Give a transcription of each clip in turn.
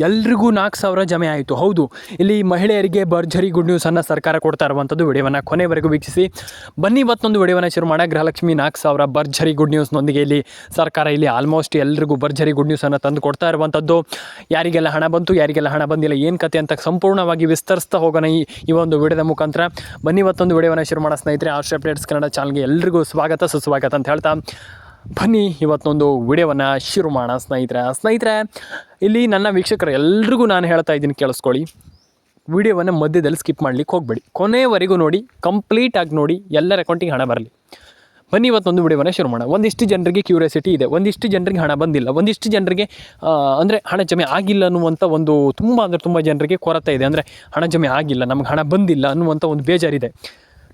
ಎಲ್ರಿಗೂ 4,000 ಜಮೆ ಆಯಿತು. ಹೌದು, ಇಲ್ಲಿ ಮಹಿಳೆಯರಿಗೆ ಭರ್ಜರಿ ಗುಡ್ ನ್ಯೂಸನ್ನು ಸರ್ಕಾರ ಕೊಡ್ತಾ ಇರುವಂಥದ್ದು. ವಿಡಿಯೋವನ್ನು ಕೊನೆವರೆಗೂ ವೀಕ್ಷಿಸಿ. ಬನ್ನಿ ಇವತ್ತೊಂದು ವಿಡಿಯೋವನ್ನು ಶುರು ಮಾಡೋಣ. ಗೃಹಲಕ್ಷ್ಮಿ 4,000 ಭರ್ಜರಿ ಗುಡ್ ನ್ಯೂಸ್ನೊಂದಿಗೆ ಇಲ್ಲಿ ಸರ್ಕಾರ ಇಲ್ಲಿ ಆಲ್ಮೋಸ್ಟ್ ಎಲ್ರಿಗೂ ಭರ್ಜರಿ ಗುಡ್ ನ್ಯೂಸನ್ನು ತಂದು ಕೊಡ್ತಾ ಇರುವಂಥದ್ದು. ಯಾರಿಗೆಲ್ಲ ಹಣ ಬಂತು, ಯಾರಿಗೆಲ್ಲ ಹಣ ಬಂದಿಲ್ಲ, ಏನು ಕತೆ ಅಂತ ಸಂಪೂರ್ಣವಾಗಿ ವಿಸ್ತರಿಸ್ತಾ ಹೋಗೋಣ ಈ ಒಂದು ವಿಡಿಯೋದ ಮುಖಾಂತರ. ಬನ್ನಿ ಇವತ್ತೊಂದು ವಿಡಿಯೋವನ್ನು ಶುರು ಮಾಡೋ ಸ್ನೇಹಿತರೆ. ಆರ್ಷ ಅಪ್ಡೇಟ್ಸ್ ಕನ್ನಡ ಚಾನಲ್ಗೆ ಎಲ್ರಿಗೂ ಸ್ವಾಗತ ಸುಸ್ವಾಗತ ಅಂತ ಹೇಳ್ತಾ ಬನ್ನಿ ಇವತ್ತೊಂದು ವಿಡಿಯೋವನ್ನು ಶುರು ಮಾಡೋಣ ಸ್ನೇಹಿತರೆ. ಇಲ್ಲಿ ನನ್ನ ವೀಕ್ಷಕರು ಎಲ್ರಿಗೂ ನಾನು ಹೇಳ್ತಾ ಇದ್ದೀನಿ, ಕೇಳಿಸ್ಕೊಳ್ಳಿ. ವಿಡಿಯೋವನ್ನು ಮಧ್ಯದಲ್ಲಿ ಸ್ಕಿಪ್ ಮಾಡಲಿಕ್ಕೆ ಹೋಗಬೇಡಿ, ಕೊನೆವರೆಗೂ ನೋಡಿ, ಕಂಪ್ಲೀಟಾಗಿ ನೋಡಿ, ಎಲ್ಲರ ಅಕೌಂಟಿಗೆ ಹಣ ಬರಲಿ. ಬನ್ನಿ ಇವತ್ತೊಂದು ವಿಡಿಯೋವನ್ನು ಶುರು ಮಾಡೋಣ. ಒಂದಿಷ್ಟು ಜನರಿಗೆ ಕ್ಯೂರಿಯಾಸಿಟಿ ಇದೆ, ಒಂದಿಷ್ಟು ಜನರಿಗೆ ಹಣ ಬಂದಿಲ್ಲ, ಒಂದಿಷ್ಟು ಜನರಿಗೆ ಅಂದರೆ ಹಣ ಜಮೆ ಆಗಿಲ್ಲ ಅನ್ನುವಂಥ ಒಂದು ತುಂಬ ಜನರಿಗೆ ಕೊರತೆ ಇದೆ. ಅಂದರೆ ಹಣ ಜಮೆ ಆಗಿಲ್ಲ, ನಮಗೆ ಹಣ ಬಂದಿಲ್ಲ ಅನ್ನುವಂಥ ಒಂದು ಬೇಜಾರಿದೆ.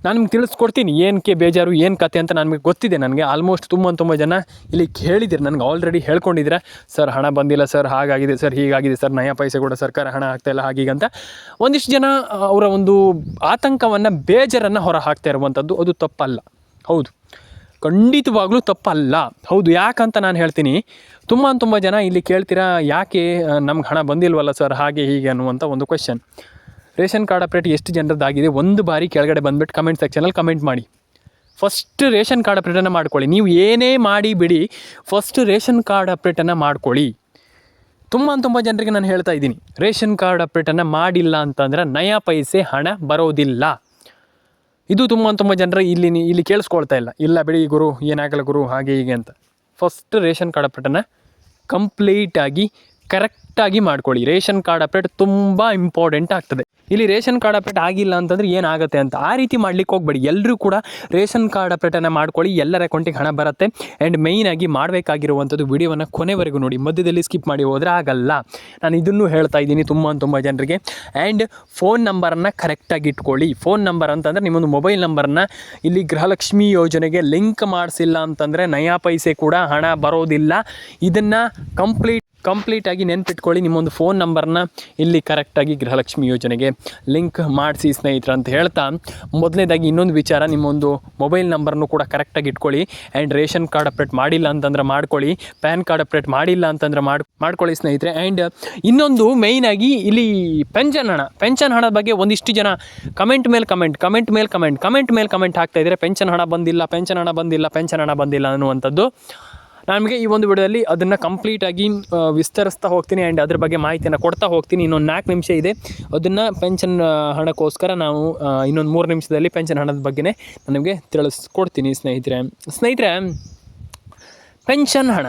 ನಾನು ನಿಮ್ಗೆ ತಿಳಿಸ್ಕೊಡ್ತೀನಿ ಏನಕ್ಕೆ ಬೇಜಾರು, ಏನು ಕತೆ ಅಂತ ನನಗೆ ಗೊತ್ತಿದೆ. ನನಗೆ ಆಲ್ಮೋಸ್ಟ್ ತುಂಬ ಜನ ಇಲ್ಲಿ ಕೇಳಿದ್ದೀರಿ, ನನಗೆ ಆಲ್ರೆಡಿ ಹೇಳ್ಕೊಂಡಿದ್ದೀರಾ, ಸರ್ ಹಣ ಬಂದಿಲ್ಲ ಸರ್, ಹಾಗಾಗಿದೆ ಸರ್, ಹೀಗಾಗಿದೆ ಸರ್, ನಯ ಪೈಸೆ ಕೂಡ ಸರ್ಕಾರ ಹಣ ಹಾಕ್ತಾಯಿಲ್ಲ ಹಾಗೀಗಂತ ಒಂದಿಷ್ಟು ಜನ ಅವರ ಒಂದು ಆತಂಕವನ್ನು, ಬೇಜಾರನ್ನು ಹೊರ ಹಾಕ್ತಾ ಇರುವಂಥದ್ದು. ಅದು ತಪ್ಪಲ್ಲ. ಹೌದು, ಖಂಡಿತವಾಗ್ಲೂ ತಪ್ಪಲ್ಲ. ಹೌದು, ಯಾಕಂತ ನಾನು ಹೇಳ್ತೀನಿ. ತುಂಬ ಜನ ಇಲ್ಲಿ ಕೇಳ್ತೀರಾ, ಯಾಕೆ ನಮ್ಗೆ ಹಣ ಬಂದಿಲ್ವಲ್ಲ ಸರ್, ಹಾಗೆ ಹೀಗೆ ಅನ್ನುವಂಥ ಒಂದು ಕ್ವೆಶ್ಚನ್. ರೇಷನ್ ಕಾರ್ಡ್ ಅಪ್ಡೇಟ್ ಎಷ್ಟು ಜನರದ್ದಾಗಿದೆ ಒಂದು ಬಾರಿ ಕೆಳಗಡೆ ಬಂದುಬಿಟ್ಟು ಕಮೆಂಟ್ ಸೆಕ್ಷನಲ್ಲಿ ಕಮೆಂಟ್ ಮಾಡಿ. ಫಸ್ಟ್ ರೇಷನ್ ಕಾರ್ಡ್ ಅಪ್ಡೇಟನ್ನು ಮಾಡ್ಕೊಳ್ಳಿ. ನೀವು ಏನೇ ಮಾಡಿ ಬಿಡಿ, ಫಸ್ಟ್ ರೇಷನ್ ಕಾರ್ಡ್ ಅಪ್ಡೇಟನ್ನು ಮಾಡ್ಕೊಳ್ಳಿ. ತುಂಬ ಜನರಿಗೆ ನಾನು ಹೇಳ್ತಾ ಇದ್ದೀನಿ, ರೇಷನ್ ಕಾರ್ಡ್ ಅಪ್ಡೇಟನ್ನು ಮಾಡಿಲ್ಲ ಅಂತಂದರೆ ನಯ ಪೈಸೆ ಹಣ ಬರೋದಿಲ್ಲ. ಇದು ತುಂಬ ಜನರು ಇಲ್ಲಿ ಕೇಳಿಸ್ಕೊಳ್ತಾ ಇಲ್ಲ ಬಿಡಿ ಗುರು, ಏನಾಗಲ್ಲ ಗುರು, ಹಾಗೆ ಹೀಗೆ ಅಂತ. ಫಸ್ಟ್ ರೇಷನ್ ಕಾರ್ಡ್ ಅಪ್ಡೇಟನ್ನು ಕಂಪ್ಲೀಟಾಗಿ ಕರೆಕ್ಟಾಗಿ ಮಾಡ್ಕೊಳ್ಳಿ. ರೇಷನ್ ಕಾರ್ಡ್ ಅಪ್ಡೇಟ್ ತುಂಬ ಇಂಪಾರ್ಟೆಂಟ್ ಆಗ್ತದೆ. ಇಲ್ಲಿ ರೇಷನ್ ಕಾರ್ಡ್ ಅಪ್ಡೇಟ್ ಆಗಿಲ್ಲ ಅಂತಂದರೆ ಏನಾಗುತ್ತೆ ಅಂತ ಆ ರೀತಿ ಮಾಡ್ಲಿಕ್ಕೆ ಹೋಗಬೇಡಿ. ಎಲ್ಲರೂ ಕೂಡ ರೇಷನ್ ಕಾರ್ಡ್ ಅಪ್ಡೇಟನ್ನು ಮಾಡ್ಕೊಳ್ಳಿ, ಎಲ್ಲರ ಅಕೌಂಟಿಗೆ ಹಣ ಬರುತ್ತೆ. ಆ್ಯಂಡ್ ಮೇಯ್ನಾಗಿ ಮಾಡಬೇಕಾಗಿರುವಂಥದ್ದು, ವಿಡಿಯೋವನ್ನು ಕೊನೆವರೆಗೂ ನೋಡಿ, ಮಧ್ಯದಲ್ಲಿ ಸ್ಕಿಪ್ ಮಾಡಿ ಹೋದರೆ ಆಗಲ್ಲ. ನಾನು ಇದನ್ನು ಹೇಳ್ತಾ ಇದ್ದೀನಿ ತುಂಬ ಜನರಿಗೆ. ಆ್ಯಂಡ್ ಫೋನ್ ನಂಬರನ್ನು ಕರೆಕ್ಟಾಗಿ ಇಟ್ಕೊಳ್ಳಿ. ಫೋನ್ ನಂಬರ್ ಅಂತಂದರೆ ನಿಮ್ಮೊಂದು ಮೊಬೈಲ್ ನಂಬರನ್ನು ಇಲ್ಲಿ ಗೃಹಲಕ್ಷ್ಮಿ ಯೋಜನೆಗೆ ಲಿಂಕ್ ಮಾಡಿಸಿಲ್ಲ ಅಂತಂದರೆ ನಯಾ ಪೈಸೆ ಕೂಡ ಹಣ ಬರೋದಿಲ್ಲ. ಇದನ್ನು ಕಂಪ್ಲೀಟಾಗಿ ನೆನ್ಪಿಟ್ಕೊಳ್ಳಿ. ನಿಮ್ಮೊಂದು ಫೋನ್ ನಂಬರ್ನ ಇಲ್ಲಿ ಕರೆಕ್ಟಾಗಿ ಗೃಹಲಕ್ಷ್ಮಿ ಯೋಜನೆಗೆ ಲಿಂಕ್ ಮಾಡಿಸಿ ಸ್ನೇಹಿತರೆ ಅಂತ ಹೇಳ್ತಾ, ಮೊದಲನೇದಾಗಿ ಇನ್ನೊಂದು ವಿಚಾರ, ನಿಮ್ಮೊಂದು ಮೊಬೈಲ್ ನಂಬರ್ನು ಕೂಡ ಕರೆಕ್ಟಾಗಿ ಇಟ್ಕೊಳ್ಳಿ. ಆ್ಯಂಡ್ ರೇಷನ್ ಕಾರ್ಡ್ ಅಪ್ಡೇಟ್ ಮಾಡಿಲ್ಲ ಅಂತಂದ್ರೆ ಮಾಡ್ಕೊಳ್ಳಿ, ಪ್ಯಾನ್ ಕಾರ್ಡ್ ಅಪ್ಡೇಟ್ ಮಾಡಿಲ್ಲ ಅಂತಂದ್ರೆ ಮಾಡ್ಕೊಳ್ಳಿ ಸ್ನೇಹಿತರೆ. ಆ್ಯಂಡ್ ಇನ್ನೊಂದು ಮೇಯ್ನಾಗಿ ಇಲ್ಲಿ ಪೆನ್ಷನ್ ಹಣದ ಬಗ್ಗೆ ಒಂದಿಷ್ಟು ಜನ ಕಮೆಂಟ್ ಮೇಲೆ ಕಮೆಂಟ್ ಹಾಕ್ತಾ ಇದ್ದಾರೆ. ಪೆನ್ಷನ್ ಹಣ ಬಂದಿಲ್ಲ ಅನ್ನುವಂಥದ್ದು. ನಮಗೆ ಈ ಒಂದು ವಿಡಿಯೋದಲ್ಲಿ ಅದನ್ನು ಕಂಪ್ಲೀಟಾಗಿ ವಿಸ್ತರಿಸ್ತಾ ಹೋಗ್ತೀನಿ. ಆ್ಯಂಡ್ ಅದ್ರ ಬಗ್ಗೆ ಮಾಹಿತಿಯನ್ನು ಕೊಡ್ತಾ ಹೋಗ್ತೀನಿ. ಇನ್ನೊಂದು 4 ನಿಮಿಷ ಇದೆ. ಅದನ್ನು ಪೆನ್ಷನ್ ಹಣಕ್ಕೋಸ್ಕರ ನಾವು ಇನ್ನೊಂದು 3 ನಿಮಿಷದಲ್ಲಿ ಪೆನ್ಷನ್ ಹಣದ ಬಗ್ಗೆನೇ ನಿಮಗೆ ತಿಳಿಸ್ಕೊಡ್ತೀನಿ ಸ್ನೇಹಿತರೆ. ಪೆನ್ಷನ್ ಹಣ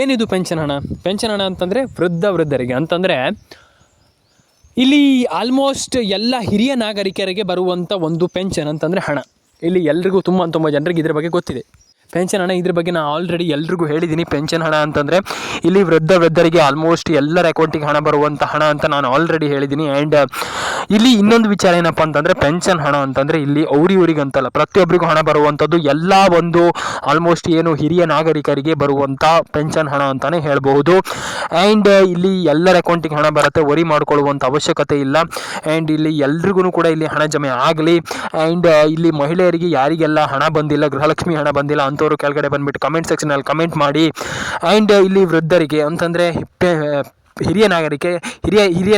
ಏನಿದು? ಪೆನ್ಷನ್ ಹಣ ಅಂತಂದರೆ ವೃದ್ಧರಿಗೆ ಅಂತಂದರೆ ಇಲ್ಲಿ ಆಲ್ಮೋಸ್ಟ್ ಎಲ್ಲ ಹಿರಿಯ ನಾಗರಿಕರಿಗೆ ಬರುವಂಥ ಒಂದು ಪೆನ್ಷನ್ ಅಂತಂದರೆ ಹಣ. ಇಲ್ಲಿ ಎಲ್ರಿಗೂ ತುಂಬ ಜನರಿಗೆ ಇದ್ರ ಬಗ್ಗೆ ಗೊತ್ತಿದೆ. ಪೆನ್ಷನ್ ಹಣ ಇದ್ರ ಬಗ್ಗೆ ನಾನು ಆಲ್ರೆಡಿ ಎಲ್ರಿಗೂ ಹೇಳಿದ್ದೀನಿ. ಪೆನ್ಷನ್ ಹಣ ಅಂತಂದರೆ ಇಲ್ಲಿ ವೃದ್ಧರಿಗೆ ಆಲ್ಮೋಸ್ಟ್ ಎಲ್ಲರ ಅಕೌಂಟಿಗೆ ಹಣ ಬರುವಂಥ ಹಣ ಅಂತ ನಾನು ಆಲ್ರೆಡಿ ಹೇಳಿದ್ದೀನಿ. ಆ್ಯಂಡ್ ಇಲ್ಲಿ ಇನ್ನೊಂದು ವಿಚಾರ ಏನಪ್ಪ ಅಂತಂದರೆ, ಪೆನ್ಷನ್ ಹಣ ಅಂತಂದರೆ ಇಲ್ಲಿ ಅವರಿಗಂತಲ್ಲ, ಪ್ರತಿಯೊಬ್ಬರಿಗೂ ಹಣ ಬರುವಂಥದ್ದು. ಎಲ್ಲ ಒಂದು ಆಲ್ಮೋಸ್ಟ್ ಏನು ಹಿರಿಯ ನಾಗರಿಕರಿಗೆ ಬರುವಂಥ ಪೆನ್ಷನ್ ಹಣ ಅಂತಲೇ ಹೇಳ್ಬಹುದು. ಆ್ಯಂಡ್ ಇಲ್ಲಿ ಎಲ್ಲರ ಅಕೌಂಟಿಗೆ ಹಣ ಬರುತ್ತೆ, ವರಿ ಮಾಡಿಕೊಳ್ಳುವಂಥ ಅವಶ್ಯಕತೆ ಇಲ್ಲ. ಆ್ಯಂಡ್ ಇಲ್ಲಿ ಎಲ್ರಿಗೂ ಕೂಡ ಇಲ್ಲಿ ಹಣ ಜಮೆ ಆಗಲಿ. ಆ್ಯಂಡ್ ಇಲ್ಲಿ ಮಹಿಳೆಯರಿಗೆ ಯಾರಿಗೆಲ್ಲ ಹಣ ಬಂದಿಲ್ಲ, ಗೃಹಲಕ್ಷ್ಮಿ ಹಣ ಬಂದಿಲ್ಲ ಅಂಥವ್ರು ಕೆಳಗಡೆ ಬಂದುಬಿಟ್ಟು ಕಮೆಂಟ್ ಸೆಕ್ಷನಲ್ಲಿ ಕಮೆಂಟ್ ಮಾಡಿ. ಆ್ಯಂಡ್ ಇಲ್ಲಿ ವೃದ್ಧರಿಗೆ ಅಂತಂದರೆ ಹಿರಿಯ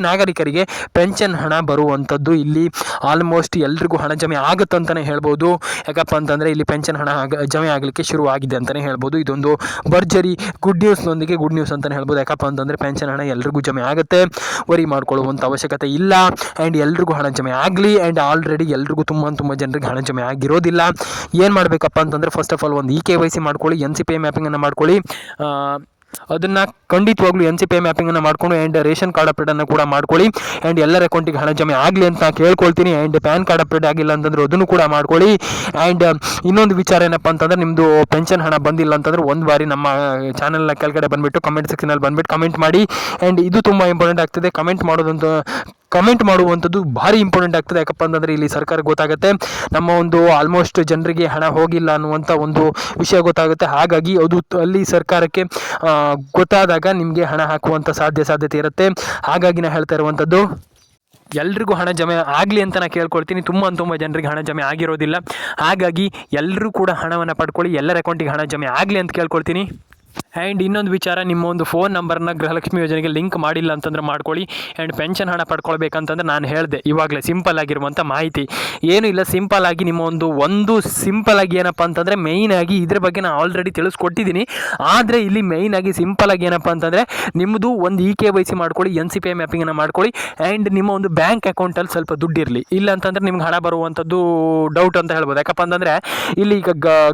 ನಾಗರಿಕರಿಗೆ ಪೆನ್ಷನ್ ಹಣ ಬರುವಂಥದ್ದು ಇಲ್ಲಿ ಆಲ್ಮೋಸ್ಟ್ ಎಲ್ರಿಗೂ ಹಣ ಜಮೆ ಆಗುತ್ತಂತಲೇ ಹೇಳ್ಬೋದು. ಯಾಕಪ್ಪ ಅಂತಂದರೆ ಇಲ್ಲಿ ಪೆನ್ಷನ್ ಹಣ ಜಮೆ ಆಗಲಿಕ್ಕೆ ಶುರುವಾಗಿದೆ ಅಂತಲೇ ಹೇಳ್ಬೋದು. ಇದೊಂದು ಭರ್ಜರಿ ಗುಡ್ ನ್ಯೂಸ್ ಅಂತಲೇ ಹೇಳ್ಬೋದು. ಯಾಕಪ್ಪ ಅಂತಂದರೆ ಪೆನ್ಷನ್ ಹಣ ಎಲ್ರಿಗೂ ಜಮೆ ಆಗುತ್ತೆ, ವರಿ ಮಾಡ್ಕೊಳ್ಳುವಂಥ ಅವಶ್ಯಕತೆ ಇಲ್ಲ. ಆ್ಯಂಡ್ ಎಲ್ರಿಗೂ ಹಣ ಜಮೆ ಆಗಲಿ. ಆ್ಯಂಡ್ ಆಲ್ರೆಡಿ ಎಲ್ರಿಗೂ ತುಂಬ ಜನರಿಗೆ ಹಣ ಜಮೆ ಆಗಿರೋದಿಲ್ಲ. ಏನು ಮಾಡಬೇಕಪ್ಪ ಅಂತಂದರೆ, ಫಸ್ಟ್ ಆಫ್ ಆಲ್ ಒಂದು KYC ಮಾಡ್ಕೊಳ್ಳಿ, NCPI ಮ್ಯಾಪಿಂಗನ್ನು ಮಾಡ್ಕೊಳ್ಳಿ. ಅದನ್ನು ಖಂಡಿತವಾಗ್ಲೂ NCPI ಮ್ಯಾಪಿಂಗನ್ನು ಮಾಡಿಕೊಂಡು ಆ್ಯಂಡ್ ರೇಷನ್ ಕಾರ್ಡ್ ಅಪ್ಡೇಟನ್ನು ಕೂಡ ಮಾಡ್ಕೊಳ್ಳಿ. ಆ್ಯಂಡ್ ಎಲ್ಲರ ಅಕೌಂಟಿಗೆ ಹಣ ಜಮೆ ಆಗಲಿ ಅಂತ ಕೇಳ್ಕೊಳ್ತೀನಿ. ಆ್ಯಂಡ್ ಪ್ಯಾನ್ ಕಾರ್ಡ್ ಅಪ್ಡೇಟ್ ಆಗಿಲ್ಲ ಅಂತಂದರೆ ಅದನ್ನು ಕೂಡ ಮಾಡ್ಕೊಳ್ಳಿ. ಆ್ಯಂಡ್ ಇನ್ನೊಂದು ವಿಚಾರ ಏನಪ್ಪ ಅಂತಂದರೆ, ನಿಮ್ಮದು ಪೆನ್ಷನ್ ಹಣ ಬಂದಿಲ್ಲ ಅಂತಂದರೆ ಒಂದು ಬಾರಿ ನಮ್ಮ ಚಾನಲ್ನ ಕೆಳಗಡೆ ಬಂದುಬಿಟ್ಟು ಕಮೆಂಟ್ ಸೆಕ್ಷನಲ್ಲಿ ಬಂದುಬಿಟ್ಟು ಕಮೆಂಟ್ ಮಾಡಿ. ಆ್ಯಂಡ್ ಇದು ತುಂಬ ಇಂಪಾರ್ಟೆಂಟ್ ಆಗ್ತದೆ. ಕಮೆಂಟ್ ಮಾಡುವಂಥದ್ದು ಭಾರಿ ಇಂಪಾರ್ಟೆಂಟ್ ಆಗ್ತದೆ. ಯಾಕಪ್ಪ ಅಂತಂದರೆ ಇಲ್ಲಿ ಸರ್ಕಾರಕ್ಕೆ ಗೊತ್ತಾಗುತ್ತೆ ನಮ್ಮ ಒಂದು ಆಲ್ಮೋಸ್ಟ್ ಜನರಿಗೆ ಹಣ ಹೋಗಿಲ್ಲ ಅನ್ನುವಂಥ ಒಂದು ವಿಷಯ ಗೊತ್ತಾಗುತ್ತೆ. ಹಾಗಾಗಿ ಅದು ಅಲ್ಲಿ ಸರ್ಕಾರಕ್ಕೆ ಗೊತ್ತಾದಾಗ ನಿಮಗೆ ಹಣ ಹಾಕುವಂಥ ಸಾಧ್ಯತೆ ಇರುತ್ತೆ. ಹಾಗಾಗಿ ನಾನು ಹೇಳ್ತಾ ಇರುವಂಥದ್ದು, ಎಲ್ರಿಗೂ ಹಣ ಜಮೆ ಆಗಲಿ ಅಂತ ನಾನು ಕೇಳ್ಕೊಳ್ತೀನಿ. ತುಂಬ ಜನರಿಗೆ ಹಣ ಜಮೆ ಆಗಿರೋದಿಲ್ಲ. ಹಾಗಾಗಿ ಎಲ್ಲರೂ ಕೂಡ ಹಣವನ್ನು ಪಡ್ಕೊಳ್ಳಿ, ಎಲ್ಲರ ಅಕೌಂಟಿಗೆ ಹಣ ಜಮೆ ಆಗಲಿ ಅಂತ ಕೇಳ್ಕೊಳ್ತೀನಿ. ಆ್ಯಂಡ್ ಇನ್ನೊಂದು ವಿಚಾರ, ನಿಮ್ಮ ಒಂದು ಫೋನ್ ನಂಬರ್ನ ಗೃಹಲಕ್ಷ್ಮಿ ಯೋಜನೆಗೆ ಲಿಂಕ್ ಮಾಡಿಲ್ಲ ಅಂತಂದ್ರೆ ಮಾಡ್ಕೊಳ್ಳಿ. ಆ್ಯಂಡ್ ಪೆನ್ಷನ್ ಹಣ ಪಡ್ಕೊಳ್ಬೇಕಂತಂದ್ರೆ ನಾನು ಹೇಳಿದೆ ಇವಾಗಲೇ ಸಿಂಪಲ್ ಆಗಿರುವಂಥ ಮಾಹಿತಿ ಏನೂ ಇಲ್ಲ. ಸಿಂಪಲ್ ಆಗಿ ನಿಮ್ಮ ಒಂದು ಸಿಂಪಲ್ ಆಗಿ ಏನಪ್ಪ ಅಂತಂದರೆ ಮೇಯ್ನಾಗಿ ಇದ್ರ ಬಗ್ಗೆ ನಾನು ಆಲ್ರೆಡಿ ತಿಳಿಸ್ಕೊಟ್ಟಿದ್ದೀನಿ. ಆದರೆ ಇಲ್ಲಿ ಮೇಯ್ನಾಗಿ ಸಿಂಪಲ್ ಆಗಿ ಏನಪ್ಪ ಅಂತಂದರೆ ನಿಮ್ಮದು ಒಂದು KYC ಮಾಡ್ಕೊಳ್ಳಿ, NCPI ಮ್ಯಾಪಿಂಗನ್ನು ಮಾಡ್ಕೊಳ್ಳಿ. ಆ್ಯಂಡ್ ನಿಮ್ಮ ಒಂದು ಬ್ಯಾಂಕ್ ಅಕೌಂಟಲ್ಲಿ ಸ್ವಲ್ಪ ದುಡ್ಡಿರಲಿ. ಇಲ್ಲ ಅಂತಂದರೆ ನಿಮ್ಗೆ ಹಣ ಬರುವಂಥದ್ದು ಡೌಟ್ ಅಂತ ಹೇಳ್ಬೋದು. ಯಾಕಪ್ಪ ಅಂತಂದರೆ ಇಲ್ಲಿ ಈಗ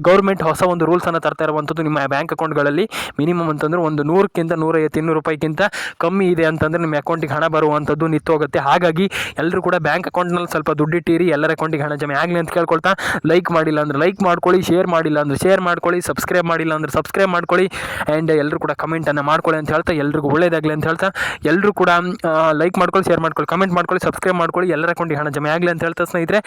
ಗೌರ್ಮೆಂಟ್ ಹೊಸ ಒಂದು ರೂಲ್ಸನ್ನು ತರ್ತಾ ಇರುವಂಥದ್ದು, ನಿಮ್ಮ ಬ್ಯಾಂಕ್ ಅಕೌಂಟ್ಗಳಲ್ಲಿ ಮಿನಿಮಮ್ ಅಂತಂದ್ರೆ ಒಂದು 100ಕ್ಕಿಂತ 150-200 ರೂಪಾಯಿಗಿಂತ ಕಮ್ಮಿ ಇದೆ ಅಂತಂದರೆ ನಿಮ್ಮ ಅಕೌಂಟಿಗೆ ಹಣ ಬರುವಂಥದ್ದು ನಿಂತೋಗುತ್ತೆ. ಹಾಗಾಗಿ ಎಲ್ಲರೂ ಕೂಡ ಬ್ಯಾಂಕ್ ಅಕೌಂಟ್ನಲ್ಲಿ ಸ್ವಲ್ಪ ದುಡ್ಡಿಟ್ಟಿರಿ, ಎಲ್ಲರ ಅಕೌಂಟಿಗೆ ಹಣ ಜಮೆ ಆಗಲಿ ಅಂತ ಕೇಳ್ಕೊಳ್ತಾ, ಲೈಕ್ ಮಾಡಿಲ್ಲ ಅಂದರೆ ಲೈಕ್ ಮಾಡ್ಕೊಳ್ಳಿ, ಶೇರ್ ಮಾಡಿಲ್ಲ ಅಂದರೆ ಶೇರ್ ಮಾಡ್ಕೊಳ್ಳಿ, ಸಬ್ಸ್ಕ್ರೈಬ್ ಮಾಡಿಲ್ಲ ಅಂದರೆ ಸಬ್ಸ್ಕ್ರೈಬ್ ಮಾಡ್ಕೊಳ್ಳಿ. ಆ್ಯಂಡ್ ಎಲ್ಲರೂ ಕೂಡ ಕಮೆಂಟನ್ನು ಮಾಡ್ಕೊಳ್ಳಿ ಅಂತ ಹೇಳ್ತಾ, ಎಲ್ರಿಗೂ ಒಳ್ಳೇದಾಗಲಿ ಅಂತ ಹೇಳ್ತಾ, ಎಲ್ಲರೂ ಕೂಡ ಲೈಕ್ ಮಾಡ್ಕೊಳ್ಳಿ, ಶೇರ್ ಮಾಡ್ಕೊಳ್ಳಿ, ಕಮೆಂಟ್ ಮಾಡ್ಕೊಳ್ಳಿ, ಸಬ್ಸ್ಕ್ರೈಬ್ ಮಾಡ್ಕೊಳ್ಳಿ, ಎಲ್ಲರ ಅಕೌಂಟಿಗೆ ಹಣ ಜಮೆ ಆಗಲಿ ಅಂತ ಹೇಳ್ತಾ ಸ್ನೇಹಿತರೆ,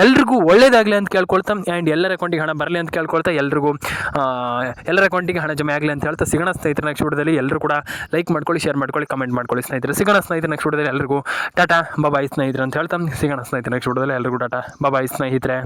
ಎಲ್ರಿಗೂ ಒಳ್ಳೇದಾಗಲಿ ಅಂತ ಕೇಳ್ಕೊಳ್ತಾ, ಆ್ಯಂಡ್ ಎಲ್ಲರ ಅಕೌಂಟಿಗೆ ಹಣ ಬರಲಿ ಅಂತ ಕೇಳ್ಕೊಳ್ತಾ, ಎಲ್ರಿಗೂ ಎಲ್ಲರ ಅಕೌಂಟಿಗೆ ಹಣ ಜಮೆ ಆಗಲಿ ಅಂತ ಹೇಳ್ತಾ ಸಿಗೋಣ ಸ್ನೇಹಿತರೆ ನೆಕ್ಸ್ಟ್ ವಿಡಿಯೋದಲ್ಲಿ. ಎಲ್ಲರೂ ಕೂಡ ಲೈಕ್ ಮಾಡ್ಕೊಳ್ಳಿ, ಶೇರ್ ಮಾಡ್ಕೊಳ್ಳಿ, ಕಮೆಂಟ್ ಮಾಡ್ಕೊಳ್ಳಿ ಸ್ನೇಹಿತರೆ. ಸಿಗೋಣ ಸ್ನೇಹಿತರೆ ನೆಕ್ಸ್ಟ್ ವಿಡಿಯೋದಲ್ಲಿ. ಎಲ್ರಿಗೂ ಟಾಟಾ ಬಾಯ್ ಸ್ನೇಹಿತರೆ ಅಂತ ಹೇಳ್ತಾ ಸಿಗೋಣ ಸ್ನೇಹಿತರೆ ನೆಕ್ಸ್ಟ್ ವಿಡಿಯೋದಲ್ಲಿ. ಎಲ್ರಿಗೂ ಟಾಟಾ ಬಾಯ್ ಸ್ನೇಹಿತರೆ.